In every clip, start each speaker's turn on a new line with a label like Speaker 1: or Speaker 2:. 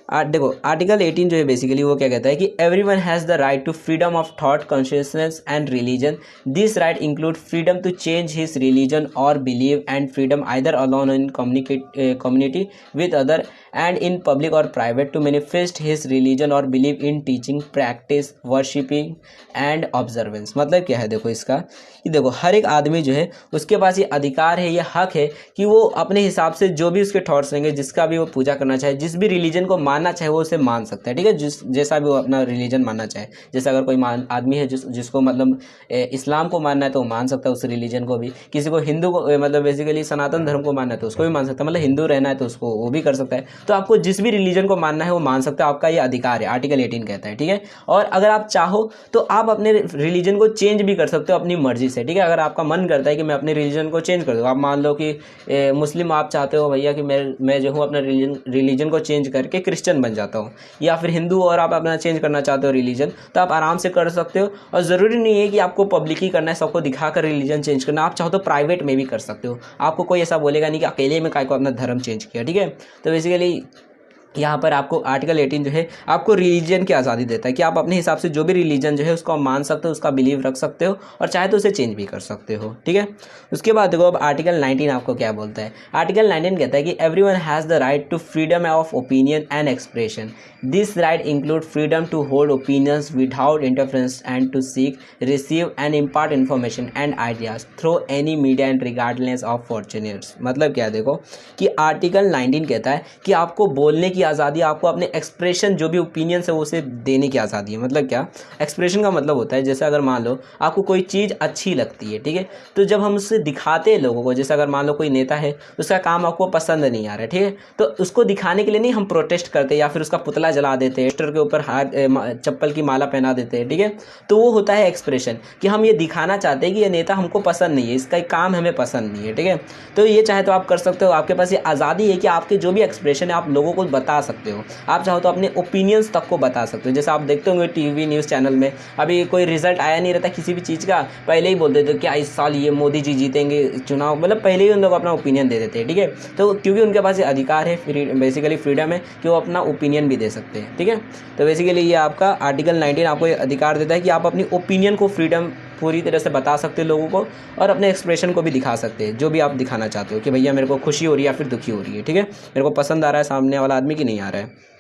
Speaker 1: देखो आर्टिकल 18 जो है बेसिकली वो क्या कहता है कि everyone has the right to freedom of thought, consciousness and religion. This right include freedom to change his religion और believe and freedom either alone in community with other and in public और private to manifest his religion और believe in teaching, practice, worshipping and observance. मतलब क्या है देखो इसका कि देखो हर एक आदमी जो है उसके पास ये अधिकार है, ये हक है कि वो अपने हिसाब से जो भी उसके थॉट्स रहेंगे, जिसका भी वो पूजा करना चाहे, जिस भी रिलीजन को मानना चाहे वो उसे मान सकता है, ठीक है, जैसा भी वो अपना रिलीजन मानना चाहे। जैसे अगर कोई आदमी है जिसको मतलब इस्लाम को मानना है तो वो मान सकता है उस रिलीजन को भी। किसी को हिंदू को मतलब बेसिकली सनातन धर्म को मानना है तो उसको भी मान सकता है, मतलब हिंदू रहना है तो उसको वो भी कर सकता है। तो आपको जिस भी रिलीजन को मानना है वो मान सकते हो, आपका ये अधिकार है, आर्टिकल 18 कहता है, ठीक है। और अगर आप चाहो तो आप अपने रिलीजन को चेंज भी कर सकते हो अपनी मर्जी से, ठीक है। अगर आपका मन करता है कि मैं अपने रिलीजन को चेंज कर दूँ, आप मान लो कि मुस्लिम आप चाहते हो भैया कि मैं जो हूँ अपना रिलीजन को चेंज करके क्रिश्चियन बन जाता हूँ, या फिर हिंदू और आप अपना चेंज करना चाहते हो रिलीजन, तो आप आराम से कर सकते हो। और ज़रूरी नहीं है कि आपको पब्लिकली करना है, सबको दिखाकर रिलीजन चेंज करना, आप चाहो तो प्राइवेट में भी कर सकते हो। आपको कोई ऐसा बोलेगा नहीं कि अकेले में काय को अपना धर्म चेंज किया, ठीक है। तो बेसिकली यहाँ पर आपको आर्टिकल 18 जो है आपको रिलीजन की आज़ादी देता है कि आप अपने हिसाब से जो भी रिलीजन जो है उसको आप मान सकते हो, उसका बिलीव रख सकते हो और चाहे तो उसे चेंज भी कर सकते हो, ठीक है। उसके बाद देखो अब आर्टिकल 19 आपको क्या बोलता है। आर्टिकल 19 कहता है कि everyone has the right to freedom of opinion and expression. This right include freedom to hold opinions without interference and to seek, receive and impart information and ideas through any media and regardless of fortunates. मतलब क्या देखो कि article 19 कहता है कि आपको बोलने की आज़ादी, आपको अपने एक्सप्रेशन जो भी ओपिनियंस है वो उसे देने की आज़ादी है। मतलब क्या एक्सप्रेशन का मतलब होता है, जैसे अगर मान लो आपको कोई चीज़ अच्छी लगती है, ठीक है, तो जब हम उससे दिखाते हैं लोगों को, जैसे अगर मान लो कोई नेता है उसका काम आपको पसंद नहीं आ रहा है, ठीक है, तो उसको दिखाने के लिए नहीं हम प्रोटेस्ट करते या फिर उसका पुतला जला देते हैं, पोस्टर के ऊपर चप्पल की माला पहना देते हैं, ठीक है। तो वो होता है एक्सप्रेशन कि हम ये दिखाना चाहते हैं कि ये नेता हमको पसंद नहीं है, इसका काम हमें पसंद नहीं है, ठीक है। तो ये चाहे तो आप कर सकते हो, आपके पास ये आज़ादी है कि आपके जो भी एक्सप्रेशन है आप लोगों को बता सकते हो। आप चाहो तो अपने ओपिनियंस तक को बता सकते हो। जैसे आप देखते होंगे टीवी न्यूज़ चैनल में अभी कोई रिजल्ट आया नहीं रहता किसी भी चीज़ का, पहले ही बोल देते क्या इस साल ये मोदी जी जीतेंगे चुनाव, मतलब पहले ही उन लोग अपना ओपिनियन दे देते हैं, ठीक है। तो क्योंकि उनके पास ये अधिकार है, बेसिकली फ्रीडम है कि वो अपना ओपिनियन भी दे सकते हैं, ठीक है। तो बेसिकली ये आपका आर्टिकल 19 आपको ये अधिकार देता है कि आप अपनी ओपिनियन को फ्रीडम पूरी तरह से बता सकते हो लोगों को, और अपने एक्सप्रेशन को भी दिखा सकते हैं, जो भी आप दिखाना चाहते हो कि भैया मेरे को खुशी हो रही है या फिर दुखी हो रही है, ठीक है, मेरे को पसंद आ रहा है सामने वाला आदमी कि नहीं आ रहा है।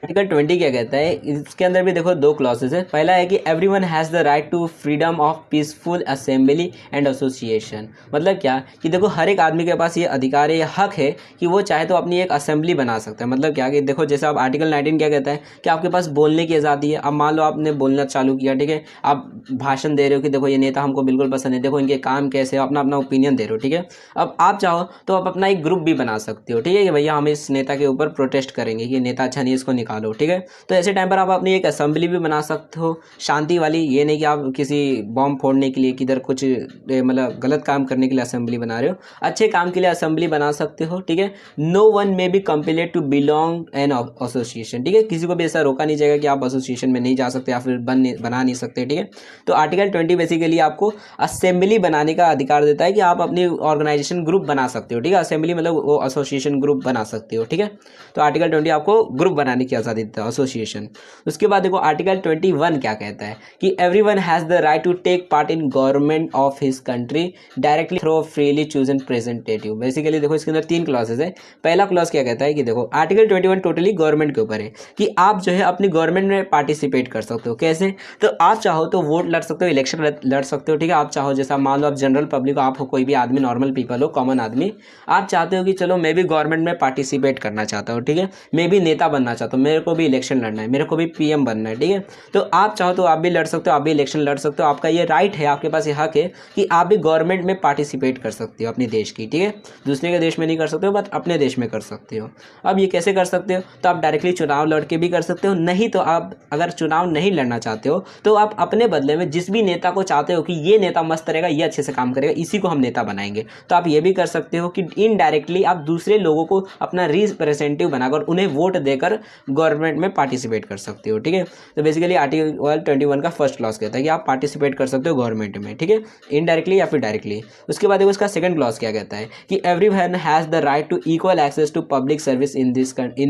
Speaker 1: आर्टिकल 20 क्या कहता है, इसके अंदर भी देखो दो क्लॉसेस है। पहला है कि everyone has the right to freedom of peaceful assembly and association. मतलब क्या कि देखो हर एक आदमी के पास ये अधिकार है, ये हक है कि वो चाहे तो अपनी एक असेंबली बना सकता है। मतलब क्या कि देखो जैसे आप आर्टिकल 19 क्या कहता है कि आपके पास बोलने की आज़ादी है। अब मान लो आपने बोलना चालू किया, ठीक है, आप भाषण दे रहे हो कि देखो ये नेता हमको बिल्कुल पसंद है, देखो इनके काम कैसे, अपना अपना ओपिनियन दे रहे हो, ठीक है। अब आप चाहो तो आप अपना एक ग्रुप भी बना सकते हो, ठीक है, कि भैया हम इस नेता के ऊपर प्रोटेस्ट करेंगे कि नेता अच्छा नहीं, इसको निकालो, ठीक है। तो ऐसे टाइम पर आप अपनी एक असेंबली भी बना सकते हो शांति वाली। ये नहीं कि आप किसी बॉम्ब फोड़ने के लिए, किधर कुछ मतलब गलत काम करने के लिए असेंबली बना रहे हो, अच्छे काम के लिए असेंबली बना सकते हो, ठीक है। No one may be compelled to belong an association, ठीक है, किसी को भी ऐसा रोका नहीं जाएगा कि आप एसोसिएशन में नहीं जा सकते या फिर बना नहीं सकते, ठीक है। तो आर्टिकल 20 बेसिकली आपको असेंबली बनाने का अधिकार देता है कि आप अपनी ऑर्गेनाइजेशन ग्रुप बना सकते हो, ठीक है। असेंबली मतलब वो एसोसिएशन ग्रुप बना सकते हो, ठीक है। तो आर्टिकल 20 आपको ग्रुप बनाने की आज़ादी देता है, एसोसिएशन। उसके बाद देखो आर्टिकल 21 क्या कहता है कि everyone has the right to take part in government of his country directly through freely chosen representative. Basically देखो इसके अंदर 3 क्लॉसेज है। पहला क्लॉज क्या कहता है कि देखो आर्टिकल 21 टोटली गवर्नमेंट के ऊपर है कि आप जो है अपनी गवर्नमेंट में पार्टिसिपेट कर सकते हो। कैसे? तो आप चाहो तो वोट लड़ सकते हो, इलेक्शन लड़ सकते हो, ठीक है। आप चाहो जैसा मान लो आप जनरल पब्लिक हो, आप हो कोई भी आदमी, नॉर्मल पीपल हो, कॉमन आदमी, आप चाहते हो कि चलो मैं भी गवर्नमेंट में पार्टिसिपेट करना चाहता हूँ, ठीक है, मैं भी नेता बनना चाहता हूँ, मेरे को भी इलेक्शन लड़ना है, मेरे को भी पीएम बनना है, ठीक है। तो आप चाहो तो आप भी लड़ सकते हो, आप भी इलेक्शन लड़ सकते हो, आपका ये राइट है, आपके पास ये हक है कि आप भी गवर्नमेंट में पार्टिसिपेट कर सकते हो अपने देश की, ठीक है। दूसरे के देश में नहीं कर सकते हो, बट अपने देश में कर सकते हो। अब ये कैसे कर सकते हो? तो आप डायरेक्टली चुनाव लड़ के भी कर सकते हो, नहीं तो आप अगर चुनाव नहीं लड़ना चाहते हो तो आप अपने बदले बदले में जिस भी नेता को चाहते हो कि ये नेता मस्त रहेगा, ये अच्छे से काम करेगा, इसी को हम नेता बनाएंगे, तो आप ये भी कर सकते हो कि इनडायरेक्टली आप दूसरे लोगों को अपना रिप्रेजेंटेटिव बनाकर उन्हें वोट देकर गवर्नमेंट में पार्टिसिपेट कर सकते हो। ठीक है, तो बेसिकली आर्टिकल 21 का फर्स्ट क्लॉज कहता है कि आप पार्टिसिपेट कर सकते हो गवर्नमेंट में, ठीक है, इनडायरेक्टली या फिर डायरेक्टली। उसके बाद देखो इसका सेकंड क्लॉज क्या कहता है कि everyone has the right to equal access to public service in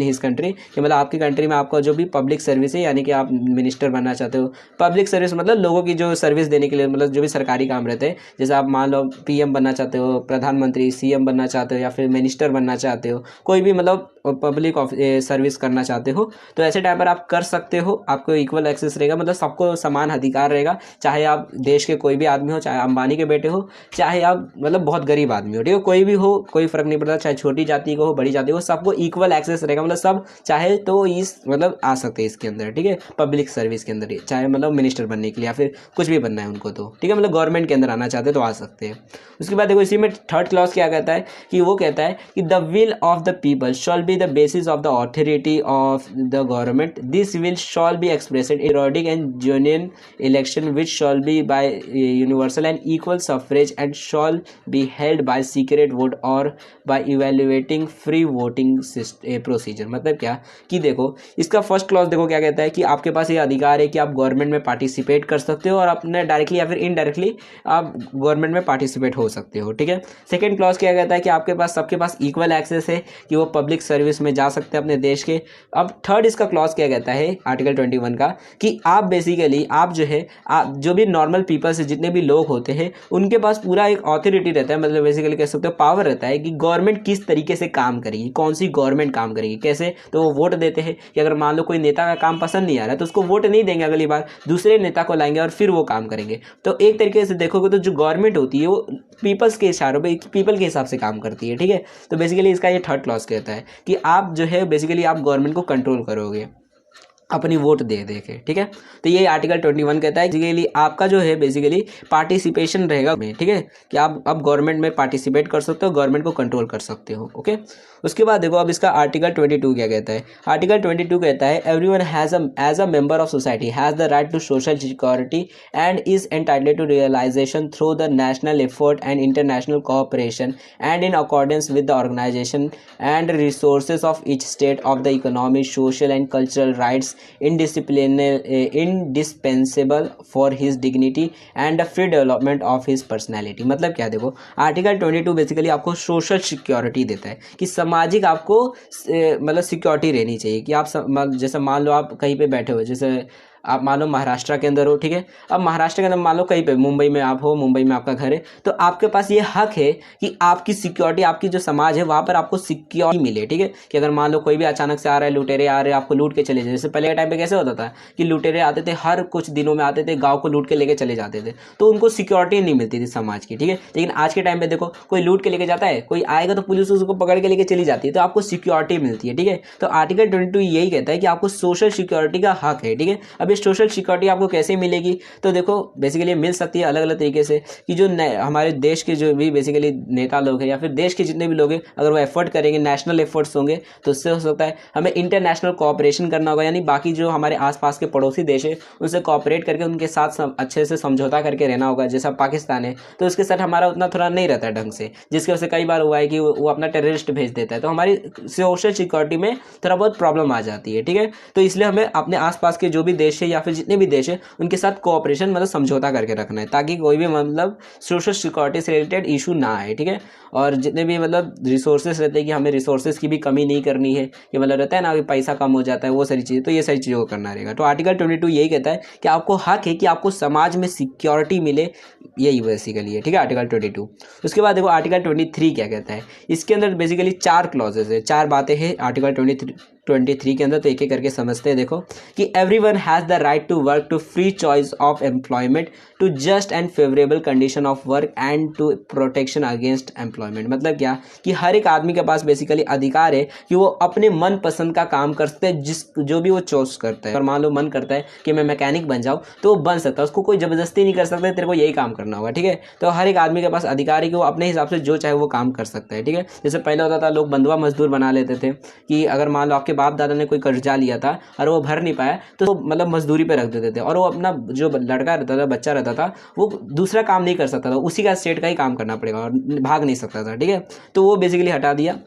Speaker 1: his country, कि मतलब आपकी कंट्री में आपका जो भी पब्लिक सर्विस है, यानी कि आप मिनिस्टर बनना चाहते हो, पब्लिक सर्विस मतलब लोगों की जो सर्विस देने के लिए, मतलब जो भी सरकारी काम रहते हैं, जैसे आप मान लो पीएम बनना चाहते हो, प्रधानमंत्री, सीएम बनना चाहते हो, या फिर मिनिस्टर बनना चाहते हो, कोई भी मतलब पब्लिक सर्विस करना चाहते हो, तो ऐसे टाइम पर आप कर सकते हो। आपको इक्वल एक्सेस रहेगा, मतलब सबको समान अधिकार रहेगा, चाहे आप देश के कोई भी आदमी हो, चाहे अंबानी के बेटे हो, चाहे आप मतलब बहुत गरीब आदमी हो, ठीक है, कोई भी हो, कोई फर्क नहीं पड़ता, चाहे छोटी जाति को हो, बड़ी जाति को, सबको इक्वल एक्सेस रहेगा, मतलब सब चाहे तो इस मतलब आ सकते हैं इसके अंदर, ठीक है, पब्लिक सर्विस के अंदर, चाहे मतलब मिनिस्टर बनने के लिए या फिर कुछ भी बनना है उनको, तो ठीक है, मतलब गवर्नमेंट के अंदर आना चाहते हैं तो आ सकते हैं। उसके बाद देखो इसी में थर्ड क्लॉज क्या कहता है कि वो कहता है कि the will of the people shawl be the basis of the authority of the government, this will shawl be expressed in periodic and genuine election which shall be by universal and equal suffrage and shall be held by secret vote or by evaluating free voting procedure। मतलब क्या कि देखो इसका first clause देखो क्या कहता है कि आपके पास ये अधिकार है कि आप गवर्नमेंट में पार्टिसिपेट कर सकते हो और अपने डायरेक्टली या फिर इनडायरेक्टली आप गवर्नमेंट में पार्टिसिपेट हो सकते हो, ठीक है। सेकेंड क्लॉज क्या कहता है कि आपके पास सबके पास इक्वल एक्सेस है कि वो पब्लिक सर्विस में जा सकते हैं अपने देश के। अब थर्ड इसका क्लॉज क्या कहता है आर्टिकल 21 का कि आप बेसिकली आप जो है आप जो भी नॉर्मल पीपल से जितने भी लोग होते हैं उनके पास पूरा एक अथॉरिटी रहता है, मतलब बेसिकली कह सकते हो पावर रहता है कि गवर्नमेंट किस तरीके से काम करेगी, कौन सी गवर्नमेंट काम करेगी, कैसे, तो वो वोट देते हैं कि अगर मान लो कोई नेता का काम पसंद नहीं आ रहा है तो उसको वोट नहीं देंगे, अगली बार दूसरे नेता को लाएंगे और फिर वो काम करेंगे। तो एक तरीके से देखोगे तो जो गवर्नमेंट होती है वो पीपल्स के इशारों पे, पीपल के हिसाब से काम करती है, ठीक है। तो बेसिकली इसका ये थर्ड क्लॉज कहता है कि आप जो है बेसिकली आप गवर्नमेंट को कंट्रोल करोगे अपनी वोट दे दे के, ठीक है। तो ये आर्टिकल 21 कहता है बेसिकली आपका जो है बेसिकली पार्टिसिपेशन रहेगा, ठीक है, कि आप अब गवर्नमेंट में पार्टिसिपेट कर सकते हो, गवर्नमेंट को कंट्रोल कर सकते हो, ओके। उसके बाद देखो अब इसका आर्टिकल 22 क्या कहता है। आर्टिकल 22 कहता है everyone has as a member of society has the right to social security and is entitled to realisation through the national effort and international cooperation and in accordance with the organisation and resources of each state of the economy, social and cultural rights indispensable for his dignity and the free development of his personality। मतलब क्या देखो article 22 basically आपको social security देता है कि सामाजिक आपको मतलब सिक्योरिटी रहनी चाहिए कि आप जैसे मान लो आप कहीं पे बैठे हो, जैसे आप मान लो महाराष्ट्र के अंदर हो, ठीक है, अब महाराष्ट्र के अंदर मान लो कहीं पे मुंबई में आप हो, मुंबई में आपका घर है, तो आपके पास ये हक है कि आपकी सिक्योरिटी, आपकी जो समाज है वहाँ पर आपको सिक्योरिटी मिले, ठीक है, कि अगर मान लो कोई भी अचानक से आ रहा है, लुटेरे आ रहे हैं, आपको लूट के चले जाए। जैसे पहले के टाइम पे कैसे होता था कि लुटेरे आते थे, हर कुछ दिनों में आते थे, गाँव को लूट के लेके चले जाते थे, तो उनको सिक्योरिटी नहीं मिलती थी समाज की, ठीक है। लेकिन आज के टाइम पे देखो कोई लूट के लेके जाता है, कोई आएगा तो पुलिस उसको पकड़ के लेके चली जाती है, तो आपको सिक्योरिटी मिलती है, ठीक है। तो आर्टिकल 22 यही कहता है कि आपको सोशल सिक्योरिटी का हक है, ठीक है। अब ये सोशल सिक्योरिटी आपको कैसे मिलेगी, तो देखो बेसिकली मिल सकती है अलग अलग तरीके से कि जो हमारे देश के जो भी बेसिकली नेता लोग हैं या फिर देश के जितने भी लोग हैं अगर वो एफर्ट करेंगे, नेशनल एफर्ट्स होंगे, तो उससे हो सकता है हमें इंटरनेशनल कोऑपरेशन करना होगा, यानी बाकी जो हमारे आसपास के पड़ोसी देश है उनसे कोऑपरेट करके उनके साथ अच्छे से समझौता करके रहना होगा। जैसा पाकिस्तान है तो उसके साथ हमारा उतना थोड़ा नहीं रहता है ढंग से, जिसकी वजह से कई बार हुआ है कि वो अपना टेररिस्ट भेज देता है, तो हमारी सोशल सिक्योरिटी में थोड़ा बहुत प्रॉब्लम आ जाती है, ठीक है। तो इसलिए हमें अपने आसपास के जो भी देश है या फिर जितने भी देश है उनके साथ कोऑपरेशन मतलब समझौता करके रखना है ताकि कोई भी मतलब सोशल सिक्योरिटी से रिलेटेड इशू ना आए, ठीक है। और जितने भी मतलब रिसोर्सेज रहते हैं कि हमें रिसोर्सेज की भी कमी नहीं करनी है, कि मतलब रहता है ना कि पैसा कम हो जाता है, वो सारी चीज़ें, तो ये सारी चीज़ों को करना रहेगा। तो आर्टिकल 22 यही कहता है कि आपको हक है कि आपको समाज में सिक्योरिटी मिले, यही बेसिकली है, ठीक है, आर्टिकल 22। उसके बाद देखो आर्टिकल 23 क्या कहता है। इसके अंदर बेसिकली 4 क्लॉजेज है, 4 बातें हैं आर्टिकल 23 के अंदर, तो एक एक करके समझते हैं। देखो कि everyone has the right to work to free choice of employment to just and favourable condition of work and to protection against employment. मतलब क्या कि हर एक आदमी के पास बेसिकली अधिकार है कि वो अपने मन पसंद का काम कर सकते हैं, जो भी वो चॉइस करता है। और मान लो मन करता है कि मैं मैकेनिक बन जाऊँ तो वो बन सकता है, उसको कोई ज़बरदस्ती नहीं कर सकता तेरे को यही काम करना होगा, ठीक है। तो हर एक आदमी के पास अधिकार है कि वो अपने हिसाब से जो चाहे वो काम कर सकता है, ठीक है। जैसे पहले होता था लोग बंधुआ मजदूर बना लेते थे कि अगर मान लो आपके बाप दादा ने कोई कर्जा लिया था और वो भर नहीं पाया तो वो मतलब मजदूरी पे रख देते थे, और वो अपना जो लड़का रहता था, बच्चा रहता था, वो दूसरा काम नहीं कर सकता था, उसी का स्टेट का ही काम करना पड़ेगा और भाग नहीं सकता था। ठीक है, तो वो बेसिकली हटा दिया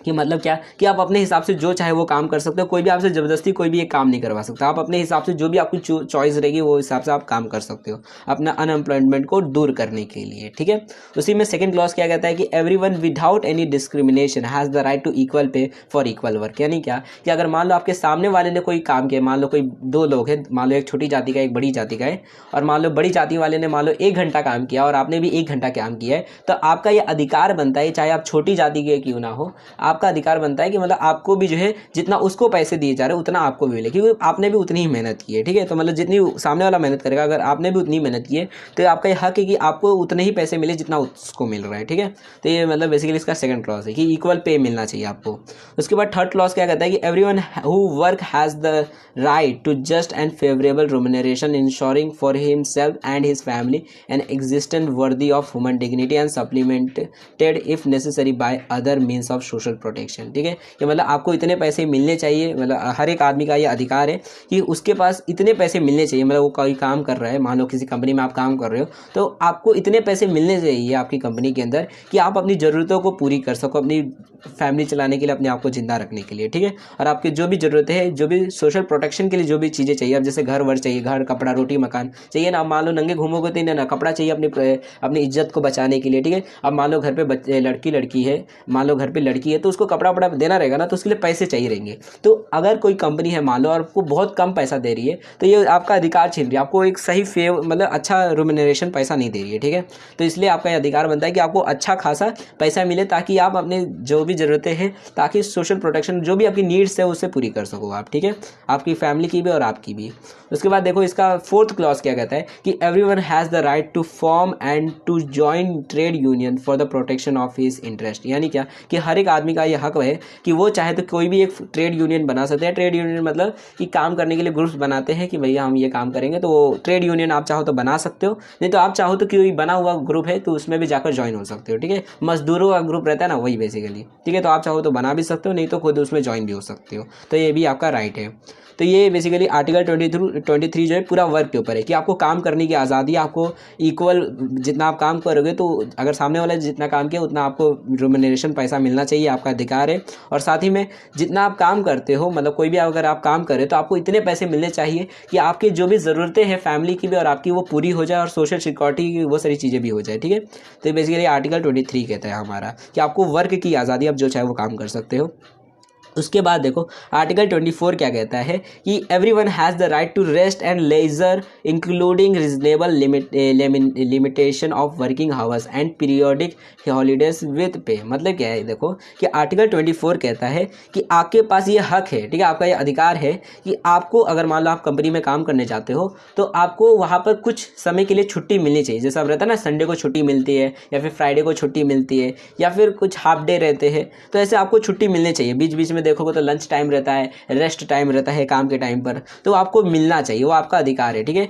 Speaker 1: कि मतलब क्या कि आप अपने हिसाब से जो चाहे वो काम कर सकते हो, कोई भी आपसे ज़बरदस्ती कोई भी एक काम नहीं करवा सकता, आप अपने हिसाब से जो भी आपकी चॉइस रहेगी वो हिसाब से आप काम कर सकते हो अपना अनएम्प्लॉयमेंट को दूर करने के लिए। ठीक है, उसी में सेकंड क्लॉज क्या कहता है कि everyone without any discrimination has the right to equal pay for equal work. यानी क्या कि अगर मान लो आपके सामने वाले ने कोई काम किया, मान लो कोई दो लोग हैं, मान लो एक छोटी जाति का एक बड़ी जाति का है, और मान लो बड़ी जाति वाले ने मान लो 1 घंटा काम किया और आपने भी 1 घंटा काम किया है, तो आपका ये अधिकार बनता है, चाहे आप छोटी जाति के क्यों ना हो, आपका अधिकार बनता है कि मतलब आपको भी जो है जितना उसको पैसे दिए जा रहे हैं उतना आपको भी मिले, क्योंकि आपने भी उतनी ही मेहनत की है। ठीक है, तो मतलब जितनी सामने वाला मेहनत करेगा, अगर आपने भी उतनी मेहनत की है तो आपका ये हक है कि आपको उतने ही पैसे मिले जितना उसको मिल रहा है। ठीक है, तो ये मतलब बेसिकली इसका सेकंड क्लॉज है कि इक्वल पे मिलना चाहिए आपको। उसके बाद थर्ड क्लॉज क्या कहता है कि everyone who work has the right to just and favourable remuneration insuring for himself and his family an existence worthy of human dignity and supplemented if necessary by other means of social protection. ठीक है, कि मतलब आपको इतने पैसे मिलने चाहिए, मतलब हर एक आदमी का ये अधिकार है कि उसके पास इतने पैसे मिलने चाहिए, मतलब वो कोई काम कर रहा है, मान लो किसी कंपनी में आप काम कर रहे हो तो आपको इतने पैसे मिलने चाहिए आपकी कंपनी के अंदर कि आप अपनी ज़रूरतों को पूरी कर सको, अपनी फैमिली चलाने के लिए, अपने आप को जिंदा रखने के लिए। ठीक है, और आपकी जो भी ज़रूरतें हैं, जो भी सोशल प्रोटेक्शन के लिए जो भी चीज़ें चाहिए, अब जैसे घर वर चाहिए, घर कपड़ा रोटी मकान चाहिए ना, मान लो नंगे घूमोगे तो ना कपड़ा चाहिए अपनी इज्जत को बचाने के लिए। ठीक है, अब मान लो घर पे बच्चे लड़की है, मान लो घर पे लड़की है तो उसको कपड़ा वपड़ा देना रहेगा ना, तो उसके लिए पैसे चाहिए रहेंगे। तो अगर कोई कंपनी है मान लो और आपको बहुत कम पैसा दे रही है तो ये आपका अधिकार छीन रही है, आपको एक सही मतलब अच्छा रेम्युनरेशन पैसा नहीं दे रही है। ठीक है, तो इसलिए आपका ये अधिकार बनता है कि आपको अच्छा खासा पैसा मिले ताकि आप अपने जो भी ज़रूरतें हैं, ताकि सोशल प्रोटेक्शन जो भी आपकी नीड्स है उससे पूरी कर सको आप। ठीक है, आपकी फैमिली की भी और आपकी भी। उसके बाद देखो इसका फोर्थ क्लॉज क्या कहता है कि everyone has the right to form and to join trade union for the protection of his interest. यानी क्या कि हर एक आदमी का ये हक है कि वो चाहे तो कोई भी एक ट्रेड यूनियन बना सकते हैं। ट्रेड यूनियन मतलब कि काम करने के लिए ग्रुप्स बनाते हैं कि भैया हम ये काम करेंगे, तो वो ट्रेड यूनियन आप चाहो तो बना सकते हो, नहीं तो आप चाहो तो कोई बना हुआ ग्रुप है तो उसमें भी जाकर ज्वाइन हो सकते हो। ठीक है, मजदूरों का ग्रुप रहता है ना, वही बेसिकली। ठीक है, तो आप चाहो तो बना भी सकते हो, नहीं तो खुद उसमें ज्वाइन भी हो सकते हो, तो ये भी आपका राइट है। तो ये बेसिकली आर्टिकल 23 जो है पूरा वर्क के ऊपर है कि आपको काम करने की आज़ादी, आपको इक्वल जितना आप काम करोगे तो अगर सामने वाला जितना काम किया उतना आपको रेम्युनरेशन पैसा मिलना चाहिए, आपका अधिकार है। और साथ ही में जितना आप काम करते हो, मतलब कोई भी अगर आप काम करें तो आपको इतने पैसे मिलने चाहिए कि आपकी जो भी ज़रूरतें हैं फैमिली की भी और आपकी वो पूरी हो जाए, और सोशल सिक्योरिटी की वो सारी चीज़ें भी हो जाए। ठीक है, तो बेसिकली आर्टिकल 23 कहता है हमारा कि आपको वर्क की आज़ादी, आप जो चाहे वो काम कर सकते हो। उसके बाद देखो आर्टिकल 24 क्या कहता है कि everyone has the right to rest and leisure including reasonable limitation of working hours and periodic holidays with pay. मतलब क्या है, देखो कि आर्टिकल 24 कहता है कि आपके पास ये हक है, ठीक है, आपका ये अधिकार है कि आपको अगर मान लो आप कंपनी में काम करने जाते हो तो आपको वहाँ पर कुछ समय के लिए छुट्टी मिलनी चाहिए। जैसा अब रहता है ना, संडे को छुट्टी मिलती है या फिर फ्राइडे को छुट्टी मिलती है या फिर कुछ हाफ डे रहते हैं, तो ऐसे आपको छुट्टी मिलनी चाहिए। बीच बीच में देखोगे तो लंच टाइम रहता है, रेस्ट टाइम रहता है काम के टाइम पर, तो आपको मिलना चाहिए, वो आपका अधिकार है। ठीक है,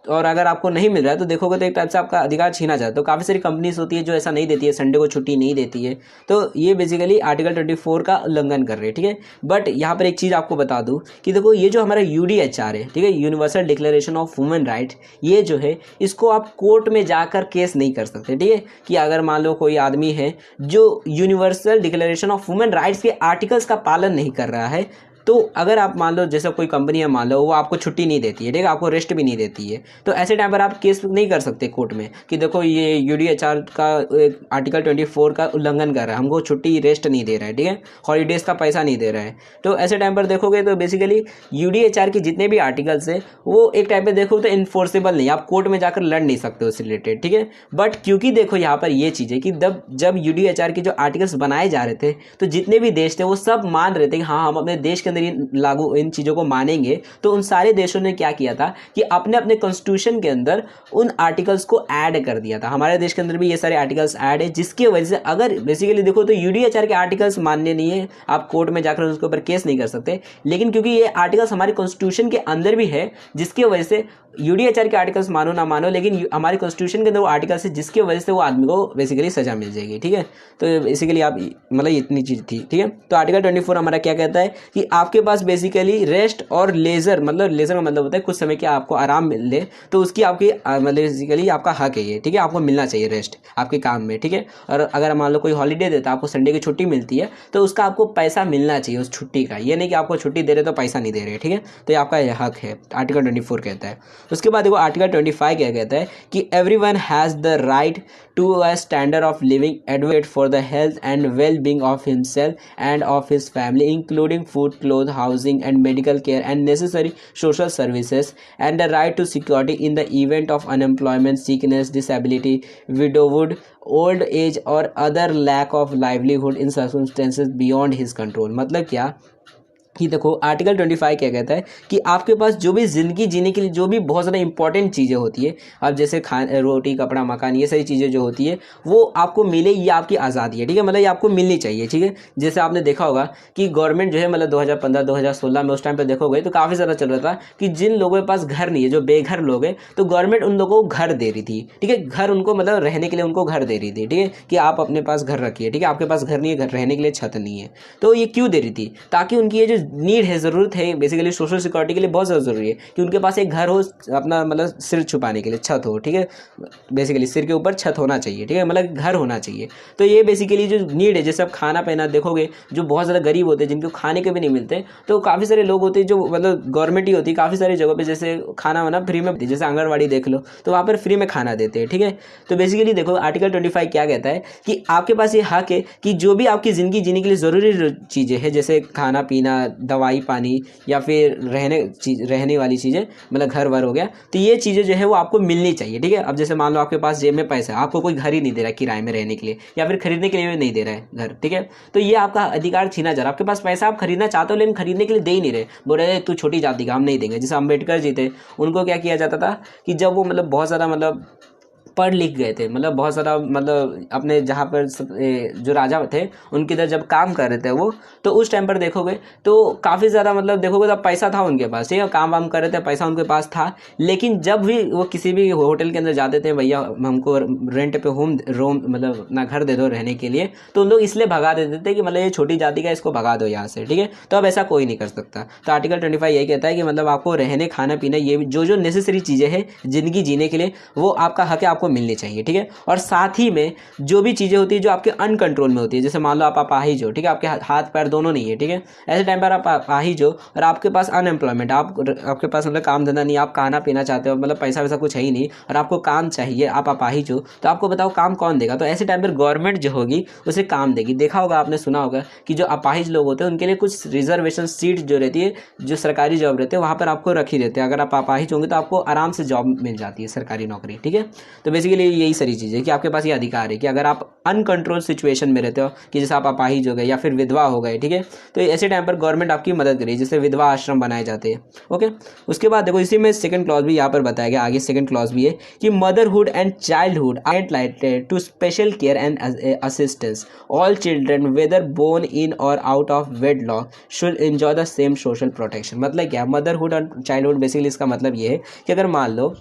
Speaker 1: और अगर आपको नहीं मिल रहा है तो देखोगे तो एक टाइप से आपका अधिकार छीना जाता है। तो काफ़ी सारी कंपनीज होती है जो ऐसा नहीं देती है, संडे को छुट्टी नहीं देती है, तो ये बेसिकली आर्टिकल 24 का उल्लंघन कर रहे हैं। ठीक है, बट यहाँ पर एक चीज़ आपको बता दूँ कि देखो ये जो हमारा UDHR है, ठीक है, universal declaration of human right, ये जो है इसको आप कोर्ट में जाकर केस नहीं कर सकते। ठीक है, कि अगर मान लो कोई आदमी है जो universal declaration of human rights के आर्टिकल्स का पालन नहीं कर रहा है, तो अगर आप मान लो जैसे कोई कंपनी है मान लो वो आपको छुट्टी नहीं देती है, ठीक है, आपको रेस्ट भी नहीं देती है, तो ऐसे टाइम पर आप केस नहीं कर सकते कोर्ट में कि देखो ये UDHR का आर्टिकल 24 का उल्लंघन कर रहा है, हमको छुट्टी रेस्ट नहीं दे रहा है, ठीक है, हॉलीडेज का पैसा नहीं दे रहा है। तो ऐसे टाइम पर देखोगे तो बेसिकली UDHR के जितने भी आर्टिकल्स है वो एक टाइम पर देखो तो इन्फोर्सेबल नहीं, आप कोर्ट में जाकर लड़ नहीं सकते उससे रिलेटेड। ठीक है, बट क्योंकि देखो यहाँ पर ये चीज़ है कि जब UDHR के जो आर्टिकल्स बनाए जा रहे थे तो जितने भी देश थे वो सब मान रहे थे कि हाँ हम अपने देश के अंदर अंदर इन चीज़ों को मानेंगे, तो उन सारे देशों ने क्या किया था कि अपने अपने कॉन्स्टिट्यूशन के अंदर उन आर्टिकल्स को ऐड कर दिया था। हमारे देश के अंदर भी ये सारे आर्टिकल्स ऐड है, जिसकी वजह से अगर बेसिकली देखो तो यूडीएचआर के आर्टिकल्स मान्य नहीं है, आप कोर्ट में जाकर उसके ऊपर केस नहीं कर सकते, लेकिन क्योंकि ये आर्टिकल्स हमारे कॉन्स्टिट्यूशन के अंदर भी है, जिसकी वजह से यूडीएचआर के आर्टिकल्स मानो ना मानो, लेकिन हमारे कॉन्स्टिट्यूशन के अंदर वो आर्टिकल्स है, जिसकी वजह से वो आदमी को बेसिकली सजा मिल जाएगी। ठीक है, तो बेसिकली आप मतलब इतनी चीज़ थी। ठीक है, तो आर्टिकल 24 हमारा क्या कहता है कि आपके पास बेसिकली रेस्ट और लेजर, मतलब लेजर का मतलब होता है कुछ समय के आपको आराम मिले, तो उसकी आपकी मतलब बेसिकली आपका हक है ये। ठीक है, आपको मिलना चाहिए रेस्ट आपके काम में। ठीक है, और अगर मान लो कोई हॉलीडे देता है, आपको संडे की छुट्टी मिलती है, तो उसका आपको पैसा मिलना चाहिए उस छुट्टी का, ये नहीं कि आपको छुट्टी दे रहे तो पैसा नहीं दे रहे। ठीक है, तो ये आपका हक है, आर्टिकल 24 कहता है। उसके बाद देखो आर्टिकल 25 क्या कहता है कि everyone has the right to a standard of living, advocate for the health and well being of himself and of his family, including food, cloth, housing and medical care and necessary social services, and the right to security in the event of unemployment, sickness, disability, widowhood, old age और other lack of livelihood in circumstances beyond his control. मतलब क्या कि देखो article 25 क्या कहता है कि आपके पास जो भी ज़िंदगी जीने के लिए जो भी बहुत ज़्यादा इंपॉर्टेंट चीज़ें होती है, अब जैसे रोटी, कपड़ा, मकान, ये सारी चीज़ें जो होती है वो आपको मिले, ये आपकी आज़ादी है। ठीक है, मतलब ये आपको मिलनी चाहिए। ठीक है, जैसे आपने देखा होगा कि गवर्नमेंट जो है मतलब 2015-2016 में उस टाइम पर देखोगे तो काफ़ी ज़्यादा चल रहा था कि जिन लोगों के पास घर नहीं है, जो बेघर लोग हैं, तो गवर्नमेंट उन लोगों को घर दे रही थी। ठीक है, घर उनको मतलब रहने के लिए उनको घर दे रही थी। ठीक है, कि आप अपने पास घर रखिए। ठीक है, आपके पास घर नहीं है, घर रहने के लिए छत नहीं है, तो ये क्यों दे रही थी? ताकि उनकी ये जो नीड है, ज़रूरत है, बेसिकली सोशल सिक्योरिटी के लिए बहुत ज़्यादा ज़रूरी है कि उनके पास एक घर हो, अपना मतलब सिर छुपाने के लिए छत हो। ठीक है, बेसिकली सिर के ऊपर छत होना चाहिए। ठीक है, मतलब घर होना चाहिए। तो ये बेसिकली जो नीड है, जैसे आप खाना पीना देखोगे, जो बहुत ज़्यादा गरीब होते हैं, जिनको खाने के भी नहीं मिलते, तो काफ़ी सारे लोग होते हैं जो मतलब गवर्नमेंट ही होती है काफ़ी सारी जगहों पर, जैसे खाना वाना फ्री में, जैसे आंगनवाड़ी देख लो, तो वहाँ पर फ्री में खाना देते हैं। ठीक है, तो बेसिकली देखो आर्टिकल 25 क्या कहता है कि आपके पास ये हक है कि जो भी आपकी ज़िंदगी जीने के लिए ज़रूरी चीज़ें हैं, जैसे खाना पीना, दवाई, पानी, या फिर रहने वाली चीज़ें, मतलब घर वर हो गया, तो ये चीज़ें जो है वो आपको मिलनी चाहिए। ठीक है, अब जैसे मान लो आपके पास जेब में पैसा है, आपको कोई घर ही नहीं दे रहा है किराए में रहने के लिए, या फिर खरीदने के लिए भी नहीं दे रहा है घर। ठीक है, तो ये आपका अधिकार छीना जा रहा है। आपके पास पैसा, आप खरीदना चाहते हो लेकिन खरीदने के लिए दे ही नहीं रहे, बोल रहे तू छोटी जाति का, हम नहीं देंगे। जैसे अम्बेडकर जी थे, उनको क्या किया जाता था कि जब वो मतलब बहुत ज़्यादा मतलब पढ़ लिख गए थे, मतलब बहुत ज़्यादा मतलब अपने जहाँ पर जो राजा थे उनके इधर जब काम कर रहे थे वो, तो उस टाइम पर देखोगे तो काफ़ी ज़्यादा मतलब देखोगे तो पैसा था उनके पास, ठीक है, काम वाम कर रहे थे, पैसा उनके पास था। लेकिन जब भी वो किसी भी होटल के अंदर जाते थे, भैया हमको रेंट पे रूम मतलब अपना घर दे दो रहने के लिए, तो उन लोग इसलिए भगा देते थे कि मतलब ये छोटी जाति का, इसको भगा दो यहाँ से। ठीक है, तो अब ऐसा कोई नहीं कर सकता। तो आर्टिकल 25 यही कहता है कि मतलब आपको रहने, खाना पीना, ये जो नेसेसरी चीज़ें हैं ज़िंदगी जीने के लिए, वो आपका हक है, आपको मिलनी चाहिए। ठीक है, और साथ ही में जो भी चीज़ें होती है जो आपके अनकंट्रोल में होती है, जैसे मान लो आप अपाहिज हो, ठीक है, आपके हाथ पैर दोनों नहीं है, ठीक है, ऐसे टाइम पर आप अपाहिज हो और आपके पास अनएम्प्लॉयमेंट, आपके पास मतलब काम धंधा नहीं, आप खाना पीना चाहते हो, मतलब पैसा वैसा कुछ है ही नहीं और आपको काम चाहिए, आप अपाहिज हो, तो आपको बताओ काम कौन देगा? तो ऐसे टाइम पर गवर्नमेंट जो होगी उसे काम देगी। देखा होगा, आपने सुना होगा कि जो अपाहिज लोग होते हैं उनके लिए कुछ रिजर्वेशन सीट जो रहती है, जो सरकारी जॉब रहते हैं वहाँ पर आपको रखी रहती है। अगर आप अपाहिज होंगे तो आपको आराम से जॉब मिल जाती है, सरकारी नौकरी। ठीक है, तो बेसिकली यही सारी चीज़ है कि आपके पास ये अधिकार है कि अगर आप अनकंट्रोल सिचुएशन में रहते हो, कि जैसे आप अपाहिज हो गए या फिर विधवा हो गए, ठीक है, तो ऐसे टाइम पर गवर्नमेंट आपकी मदद करेगी, जैसे विधवा आश्रम बनाए जाते हैं। ओके, उसके बाद देखो इसी में सेकंड क्लॉज भी यहाँ पर बताया गया, आगे सेकंड क्लॉज भी है कि motherhood and childhood are entitled to special care and assistance. All children whether born in और out of wedlock should enjoy the same social protection. मतलब क्या, मदरहुड एंड चाइल्डहुड बेसिकली इसका मतलब ये है कि अगर मान लो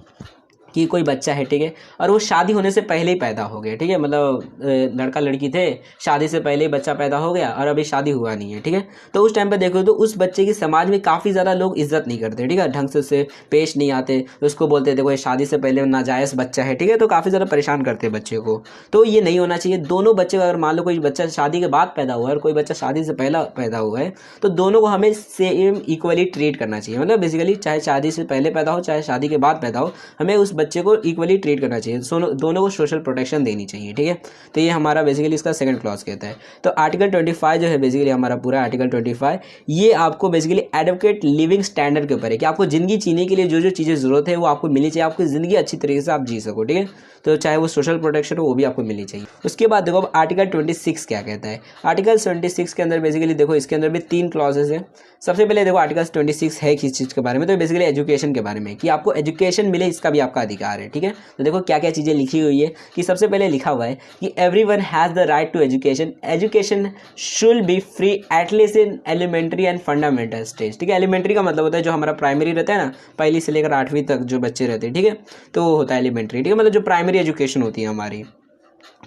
Speaker 1: कि कोई बच्चा है, ठीक है, और वो शादी होने से पहले ही पैदा हो गया, ठीक है, मतलब लड़का लड़की थे, शादी से पहले ही बच्चा पैदा हो गया और अभी शादी हुआ नहीं है, ठीक है, तो उस टाइम पे देखो तो उस बच्चे की समाज में काफ़ी ज़्यादा लोग इज्जत नहीं करते, ठीक है, ढंग से उससे पेश नहीं आते, उसको बोलते देखो ये शादी से पहले नाजायज़ बच्चा है, ठीक है, तो काफ़ी ज़्यादा परेशान करते हैं बच्चे को। तो ये नहीं होना चाहिए। दोनों बच्चे, अगर मान लो कोई बच्चा शादी के बाद पैदा हुआ है और कोई बच्चा शादी से पहला पैदा हुआ है, तो दोनों को हमें सेम इक्वली ट्रीट करना चाहिए। मतलब बेसिकली चाहे शादी से पहले पैदा हो चाहे शादी के बाद पैदा हो, हमें उस बच्चे को इक्वली ट्रीट करना चाहिए, दोनों को सोशल प्रोटेक्शन देनी चाहिए, ठीक है। तो ये हमारा बेसिकली इसका सेकंड क्लॉज कहता है। तो आर्टिकल 25 जो है बेसिकली हमारा पूरा आर्टिकल 25 ये आपको बेसिकली एडवोकेट लिविंग स्टैंडर्ड के ऊपर है कि आपको ज़िंदगी जीने के लिए जो जो चीज़ें ज़रूरत है वो आपको मिलनी चाहिए, आपकी ज़िंदगी अच्छी तरीके से आप जी सको, ठीक है। तो चाहे वो सोशल प्रोटेक्शन हो वो भी आपको मिलनी चाहिए। उसके बाद देखो अब आर्टिकल 26 क्या कहता है। आर्टिकल 26 के अंदर बेसिकली देखो इसके अंदर भी 3 क्लॉजेस हैं। सबसे पहले देखो आर्टिकल 26 है किस चीज़ के बारे में, तो बेसिकली एजुकेशन के बारे में कि आपको एजुकेशन मिले इसका भी आपका अधिकार है, ठीक है। तो देखो क्या क्या चीज़ें लिखी हुई है कि सबसे पहले लिखा हुआ है कि everyone has the right to education, education should be free at least in elementary and fundamental stage, ठीक है। एलिमेंट्री का मतलब होता है जो हमारा प्राइमरी रहता है ना, पहली से लेकर 8वीं तक जो बच्चे रहते हैं, ठीक है, तो वो होता है एलिमेंट्री, ठीक है, मतलब जो प्राइमरी एजुकेशन होती है हमारी,